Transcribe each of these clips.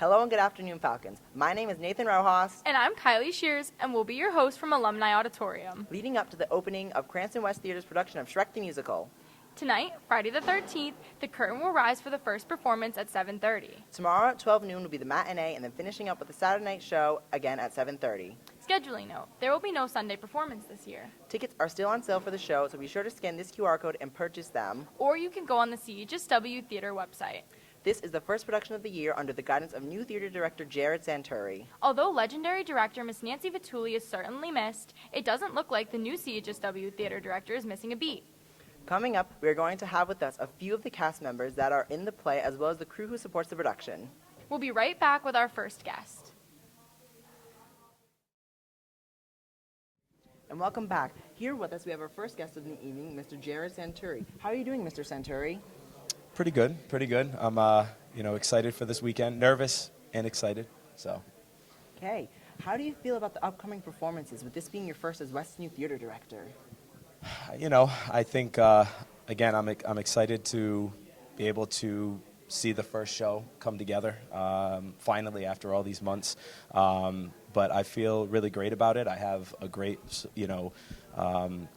Hello and good afternoon, Falcons. My name is Nathan Rojas. And I'm Kylie Shears, and we'll be your host from Alumni Auditorium. Leading up to the opening of Cranston West Theater's production of Shrek the Musical. Tonight, Friday the 13th, the curtain will rise for the first performance at 7:30. Tomorrow at 12 noon will be the matinee, and then finishing up with the Saturday night show again at 7:30. Scheduling note, there will be no Sunday performance this year. Tickets are still on sale for the show, so be sure to scan this QR code and purchase them. Or you can go on the CHSW Theater website. This is the first production of the year under the guidance of new theater director Jared Santuri. Although legendary director Miss Nancy Vituli is certainly missed, it doesn't look like the new CHSW theater director is missing a beat. Coming up, we are going to have with us a few of the cast members that are in the play as well as the crew who supports the production. We'll be right back with our first guest. And welcome back. Here with us we have our first guest of the evening, Mr. Jared Santuri. How are you doing, Mr. Santuri? Pretty good. I'm, excited for this weekend. Nervous and excited. So. Okay. How do you feel about the upcoming performances, with this being your first as West New Theater Director? I think again, I'm excited to be able to see the first show come together finally after all these months. But I feel really great about it. I have a great,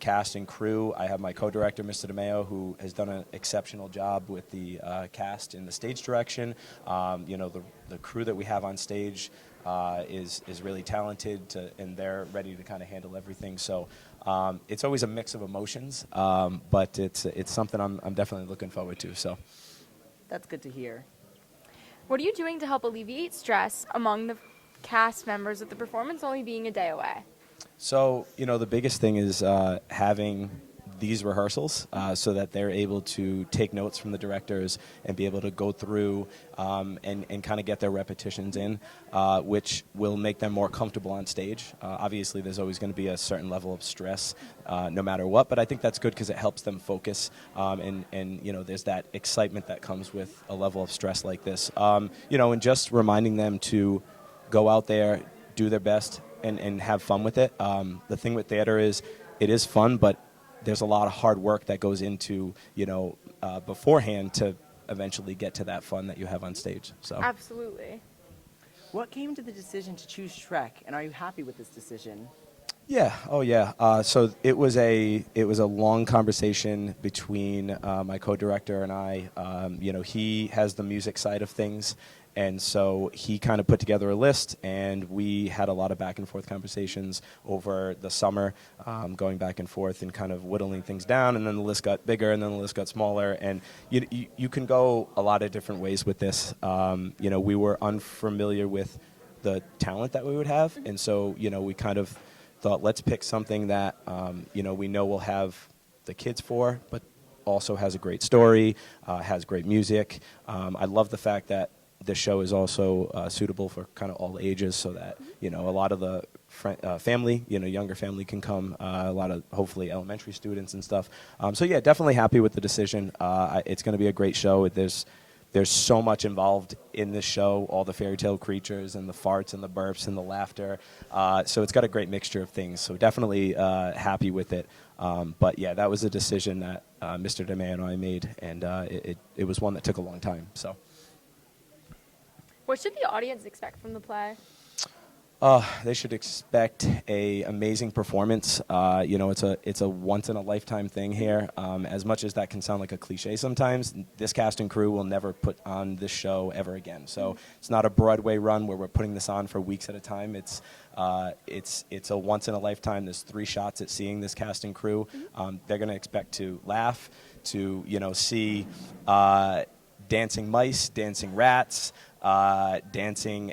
cast and crew. I have my co-director, Mr. DeMeo, who has done an exceptional job with the cast in the stage direction. The crew that we have on stage is really talented, and they're ready to kind of handle everything. So it's always a mix of emotions, but it's something I'm definitely looking forward to. So that's good to hear. What are you doing to help alleviate stress among the cast members with the performance only being a day away? So, the biggest thing is having these rehearsals so that they're able to take notes from the directors and be able to go through and kind of get their repetitions in, which will make them more comfortable on stage. Obviously, there's always going to be a certain level of stress no matter what, but I think that's good because it helps them focus, and there's that excitement that comes with a level of stress like this. And just reminding them to go out there, do their best, and have fun with it. The thing with theater is it is fun, but there's a lot of hard work that goes into, beforehand to eventually get to that fun that you have on stage. So Absolutely. What came to the decision to choose Shrek, and are you happy with this decision? Yeah. Oh, yeah. So it was a long conversation between my co-director and I. He has the music side of things, and so he kind of put together a list, and we had a lot of back and forth conversations over the summer, going back and forth and kind of whittling things down. And then the list got bigger, and then the list got smaller. And you can go a lot of different ways with this. We were unfamiliar with the talent that we would have, and so we kind of thought, let's pick something that we know we'll have the kids for, but also has a great story, has great music. I love the fact that the show is also suitable for kind of all ages, so that a lot of the family, younger family can come. A lot of hopefully elementary students and stuff. So yeah, definitely happy with the decision. It's going to be a great show. There's so much involved in this show, all the fairy tale creatures and the farts and the burps and the laughter. So it's got a great mixture of things. So definitely happy with it. But yeah, that was a decision that Mr. DeMeo and I made, and it was one that took a long time. So. What should the audience expect from the play? They should expect a amazing performance. It's a once in a lifetime thing here. As much as that can sound like a cliche sometimes, this cast and crew will never put on this show ever again. So it's not a Broadway run where we're putting this on for weeks at a time. It's a once in a lifetime. There's 3 shots at seeing this cast and crew. They're going to expect to laugh, to see dancing mice, dancing rats, dancing.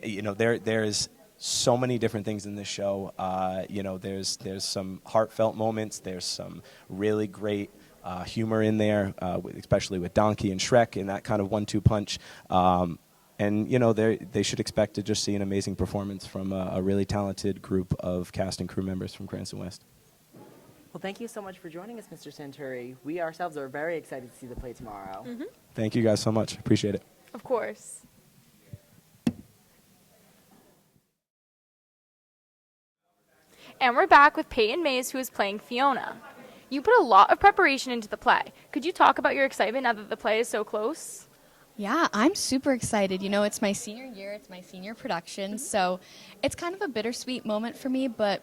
There's so many different things in this show. There's some heartfelt moments. There's some really great humor in there, especially with Donkey and Shrek and that kind of 1-2 punch. And they should expect to just see an amazing performance from a really talented group of cast and crew members from Cranston West. Well, thank you so much for joining us, Mr. Santuri. We ourselves are very excited to see the play tomorrow. Mm-hmm. Thank you guys so much. Appreciate it. Of course. And we're back with Peyton Mays, who is playing Fiona. You put a lot of preparation into the play. Could you talk about your excitement now that the play is so close? Yeah, I'm super excited. You know, it's my senior year, it's my senior production, so it's kind of a bittersweet moment for me, but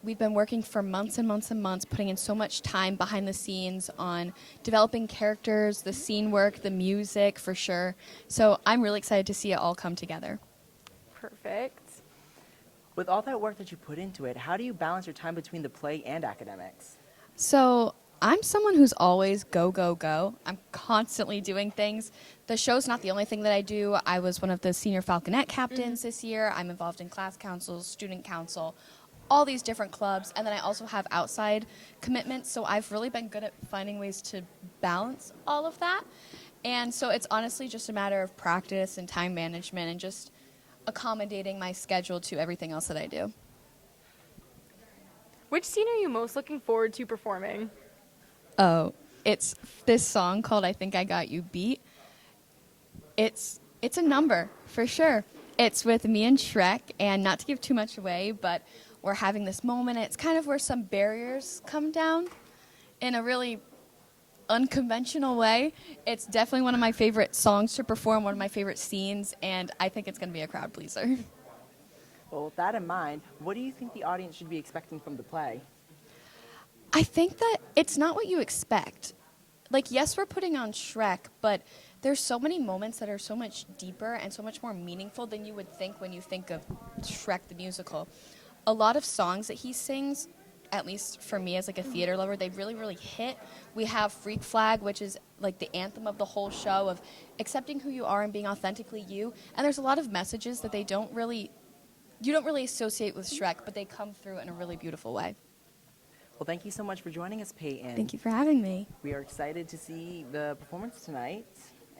we've been working for months and months and months, putting in so much time behind the scenes on developing characters, the scene work, the music, for sure. So I'm really excited to see it all come together. Perfect. With all that work that you put into it, how do you balance your time between the play and academics? So I'm someone who's always go, go, go. I'm constantly doing things. The show's not the only thing that I do. I was one of the senior Falconet captains this year. I'm involved in class councils, student council, all these different clubs. And then I also have outside commitments. So I've really been good at finding ways to balance all of that. And so it's honestly just a matter of practice and time management and just accommodating my schedule to everything else that I do. Which scene are you most looking forward to performing? Oh, it's this song called I Think I Got You Beat. It's a number, for sure. It's with me and Shrek, and not to give too much away, but we're having this moment. It's kind of where some barriers come down in a really unconventional way. It's definitely one of my favorite songs to perform, one of my favorite scenes, and I think it's going to be a crowd pleaser. Well, with that in mind, what do you think the audience should be expecting from the play? I think that it's not what you expect. Like, yes, we're putting on Shrek, but there's so many moments that are so much deeper and so much more meaningful than you would think when you think of Shrek the Musical. A lot of songs that he sings, at least for me as like a theater lover, they really, really hit. We have Freak Flag, which is like the anthem of the whole show of accepting who you are and being authentically you. And there's a lot of messages that you don't really associate with Shrek, but they come through in a really beautiful way. Well, thank you so much for joining us, Peyton. Thank you for having me. We are excited to see the performance tonight,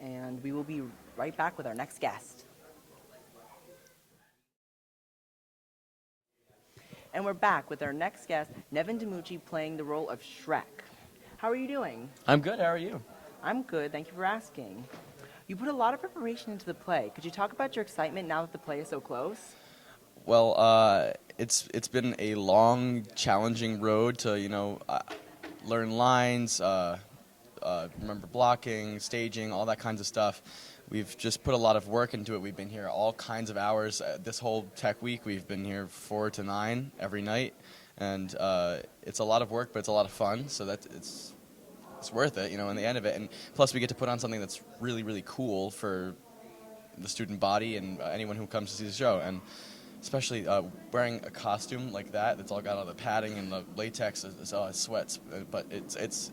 and we will be right back with our next guest. And we're back with our next guest, Nevin DiMucci, playing the role of Shrek. How are you doing? I'm good. How are you? I'm good. Thank you for asking. You put a lot of preparation into the play. Could you talk about your excitement now that the play is so close? Well, it's been a long, challenging road to learn lines, remember blocking, staging, all that kinds of stuff. We've just put a lot of work into it. We've been here all kinds of hours. This whole tech week, we've been here 4 to 9 every night, and it's a lot of work, but it's a lot of fun. So that it's worth it, in the end of it. And plus, we get to put on something that's really, really cool for the student body and anyone who comes to see the show. And especially wearing a costume like that's all got all the padding and the latex, it sweats. But it's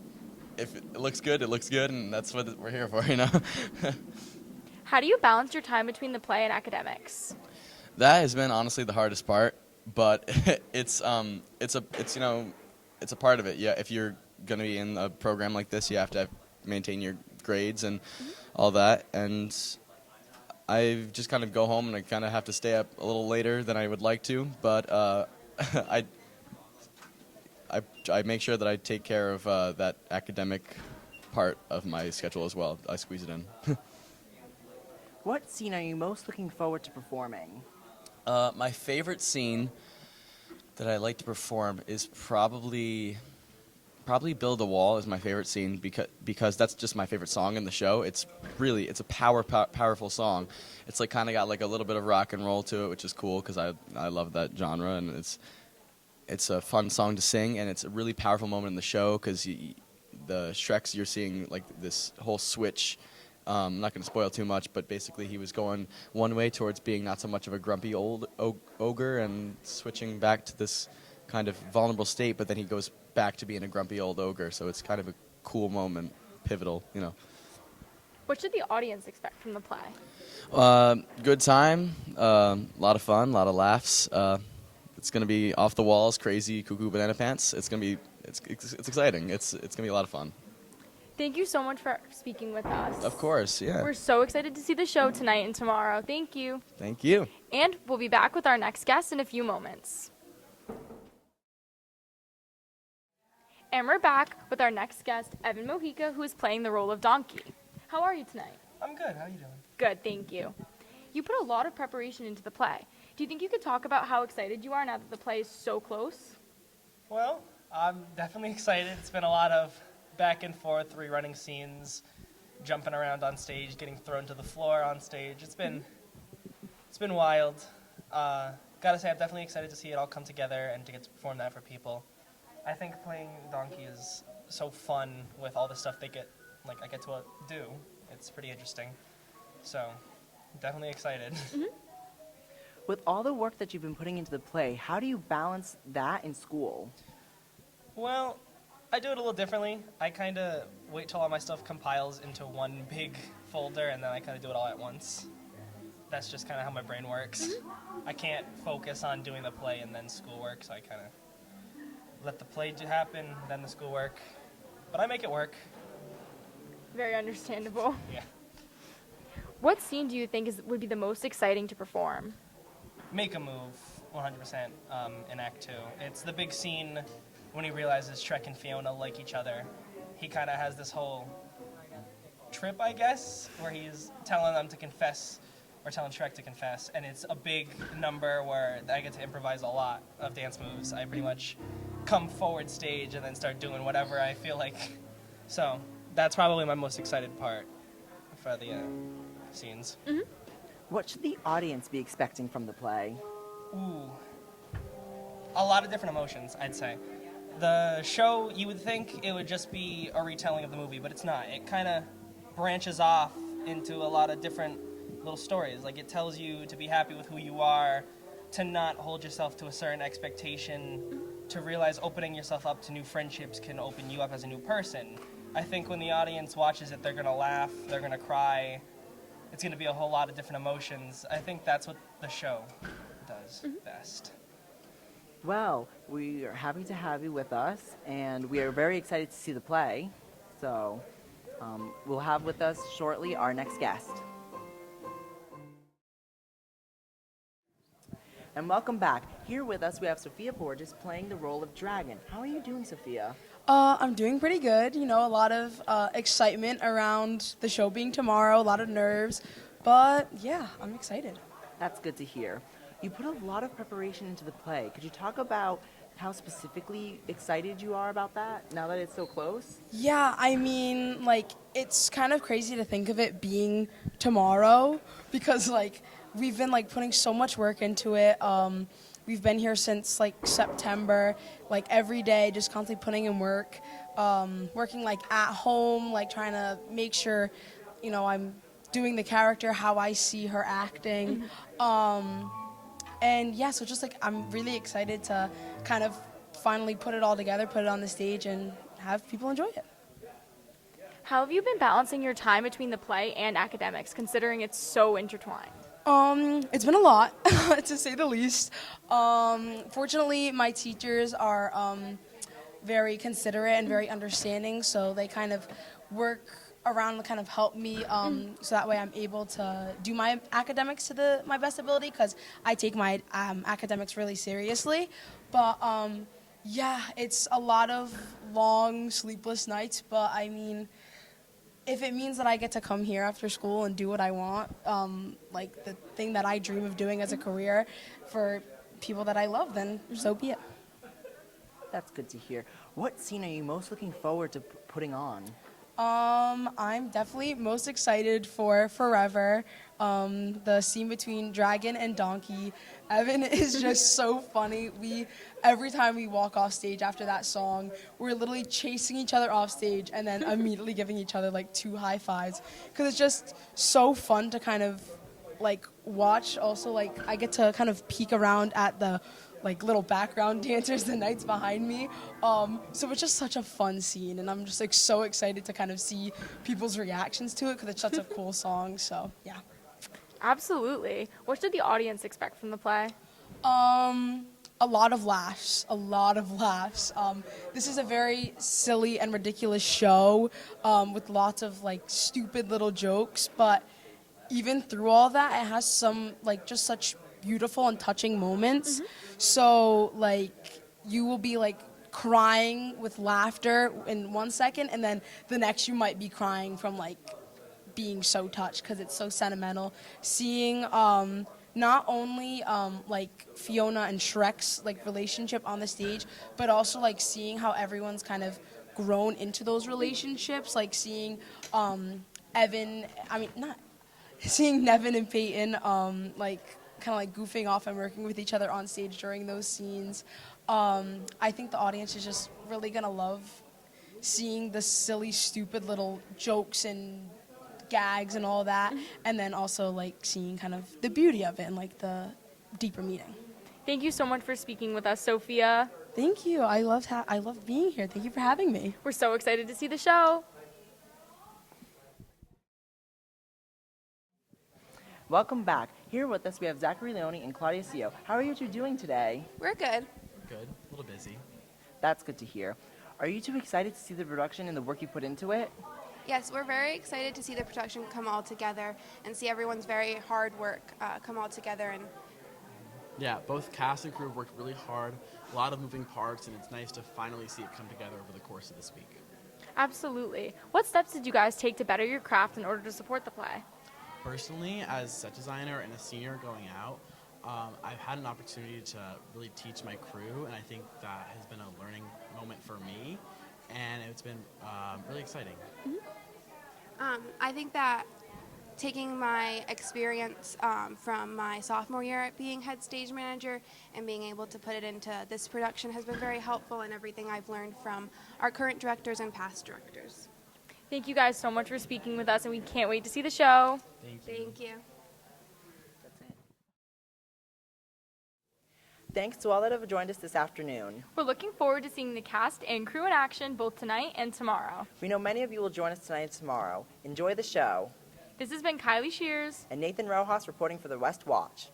if it looks good, it looks good, and that's what we're here for, How do you balance your time between the play and academics? That has been honestly the hardest part, but it's a part of it. Yeah, if you're going to be in a program like this, you have to maintain your grades and all that, and I just kind of go home and I kind of have to stay up a little later than I would like to, but I make sure that I take care of that academic part of my schedule as well. I squeeze it in. What scene are you most looking forward to performing? My favorite scene that I like to perform is probably Build a Wall is my favorite scene because that's just my favorite song in the show. It's a powerful song. It's like kind of got like a little bit of rock and roll to it, which is cool because I love that genre, and it's a fun song to sing, and it's a really powerful moment in the show because the Shreks, you're seeing like this whole switch. I'm not going to spoil too much, but basically he was going one way towards being not so much of a grumpy old ogre and switching back to this kind of vulnerable state, but then he goes back to being a grumpy old ogre. So it's kind of a cool moment, pivotal, What should the audience expect from the play? Good time, a lot of fun, a lot of laughs. It's going to be off the walls, crazy, cuckoo banana pants. It's going to be it's exciting. It's going to be a lot of fun. Thank you so much for speaking with us. Of course, yeah. We're so excited to see the show tonight and tomorrow. Thank you. Thank you. And we'll be back with our next guest in a few moments. And we're back with our next guest, Evan Mojica, who is playing the role of Donkey. How are you tonight? I'm good. How are you doing? Good, thank you. You put a lot of preparation into the play. Do you think you could talk about how excited you are now that the play is so close? Well, I'm definitely excited. It's been a lot of back and forth, rerunning scenes, jumping around on stage, getting thrown to the floor on stage. It's been wild. Gotta say, I'm definitely excited to see it all come together and to get to perform that for people. I think playing Donkey is so fun with all the stuff I get to do. It's pretty interesting. So, definitely excited. With all the work that you've been putting into the play, how do you balance that in school? Well, I do it a little differently. I kind of wait till all my stuff compiles into one big folder, and then I kind of do it all at once. That's just kind of how my brain works. I can't focus on doing the play and then schoolwork, so I kind of let the play happen, then the schoolwork. But I make it work. Very understandable. Yeah. What scene do you think would be the most exciting to perform? Make a move, 100%, in Act 2. It's the big scene when he realizes Shrek and Fiona like each other. He kind of has this whole trip, I guess, where he's telling them to confess, or telling Shrek to confess, and it's a big number where I get to improvise a lot of dance moves. I pretty much come forward stage and then start doing whatever I feel like. So that's probably my most excited part for the scenes. What should the audience be expecting from the play? Ooh. A lot of different emotions, I'd say. The show, you would think it would just be a retelling of the movie, but it's not. It kind of branches off into a lot of different little stories. Like, it tells you to be happy with who you are, to not hold yourself to a certain expectation, to realize opening yourself up to new friendships can open you up as a new person. I think when the audience watches it, they're going to laugh, they're going to cry. It's going to be a whole lot of different emotions. I think that's what the show does best. Well, we are happy to have you with us, and we are very excited to see the play. So we'll have with us shortly our next guest. And welcome back. Here with us, we have Sophia Borges playing the role of Dragon. How are you doing, Sophia? I'm doing pretty good. You know, a lot of excitement around the show being tomorrow, a lot of nerves. But yeah, I'm excited. That's good to hear. You put a lot of preparation into the play. Could you talk about how specifically excited you are about that now that it's so close? Yeah, I mean, like, it's kind of crazy to think of it being tomorrow because, like, we've been, like, putting so much work into it. We've been here since, like, September, like, every day, just constantly putting in work, working, like, at home, like, trying to make sure, you know, I'm doing the character how I see her acting. And, yeah, so just, like, I'm really excited to kind of finally put it all together, put it on the stage, and have people enjoy it. How have you been balancing your time between the play and academics, considering it's so intertwined? It's been a lot, to say the least. Fortunately, my teachers are very considerate and very understanding, so they kind of work around to kind of help me so that way I'm able to do my academics to my best ability, because I take my academics really seriously. But yeah, it's a lot of long, sleepless nights, but I mean, if it means that I get to come here after school and do what I want, like the thing that I dream of doing as a career for people that I love, then so be it. That's good to hear. What scene are you most looking forward to putting on? I'm definitely most excited for Forever, the scene between Dragon and Donkey. Evan is just so funny. Every time we walk off stage after that song, we're literally chasing each other off stage and then immediately giving each other like 2 high fives, because it's just so fun to kind of like watch. Also, like, I get to kind of peek around at the like little background dancers the nights behind me, so it's just such a fun scene, and I'm just like so excited to kind of see people's reactions to it because it's such a cool song. So yeah. Absolutely. What should the audience expect from the play? A lot of laughs. This is a very silly and ridiculous show with lots of like stupid little jokes, but even through all that, it has some like just such beautiful and touching moments. So like you will be like crying with laughter in 1 second, and then the next you might be crying from like being so touched because it's so sentimental. Seeing not only like Fiona and Shrek's like relationship on the stage, but also like seeing how everyone's kind of grown into those relationships, like seeing seeing Nevin and Peyton, like kind of like goofing off and working with each other on stage during those scenes. I think the audience is just really gonna love seeing the silly, stupid little jokes and gags and all that, and then also like seeing kind of the beauty of it and like the deeper meaning. Thank you so much for speaking with us, Sophia. Thank you. I love being here. Thank you for having me. We're so excited to see the show. Welcome back. Here with us we have Zachary Leone and Claudia Sio. How are you two doing today? We're good. Good. A little busy. That's good to hear. Are you two excited to see the production and the work you put into it? Yes, we're very excited to see the production come all together and see everyone's very hard work come all together. And Yeah, both cast and crew worked really hard, a lot of moving parts, and it's nice to finally see it come together over the course of this week. Absolutely. What steps did you guys take to better your craft in order to support the play? Personally, as set designer and a senior going out, I've had an opportunity to really teach my crew, and I think that has been a learning moment for me, and it's been really exciting. I think that taking my experience from my sophomore year at being head stage manager and being able to put it into this production has been very helpful in everything I've learned from our current directors and past directors. Thank you guys so much for speaking with us, and we can't wait to see the show. Thank you. Thanks to all that have joined us this afternoon. We're looking forward to seeing the cast and crew in action both tonight and tomorrow. We know many of you will join us tonight and tomorrow. Enjoy the show. This has been Kylie Shears And Nathan Rojas reporting for the West Watch.